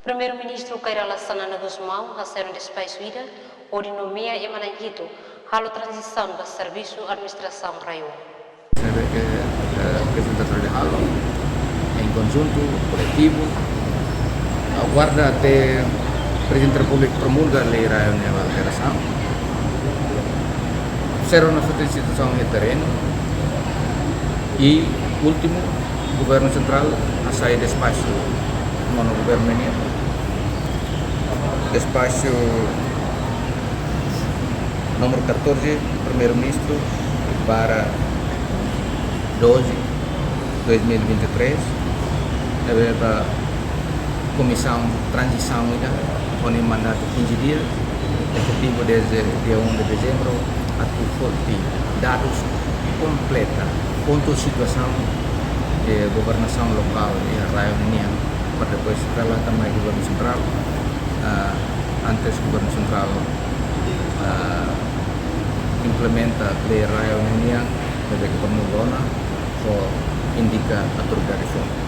Primeiro-Ministro Kairala Sanana Guzmão, Raceiro de Espaço Ida, Orinomia e Mananguito, Halo Transição do Serviço Administração Raio. Se vê que a apresentação de Halo, em conjunto, coletivo, aguarda até o Presidente da República promulga a Lei Raio de Alteração, será uma futura instituição em terreno e, último, o Governo Central a sair do espaço no governo menino. Despacho número 14, Primeiro-Ministro, para 12/2023, da Comissão Transição com mandato 15 dias, efetivo desde dia 1 de dezembro até dados completa, ponto de situação de governação local e a Raio União, para depois relatar mais o governo central. Antes o governo central implementa a lei Raio União, desde que promulgou, indica a autoridade de reforma.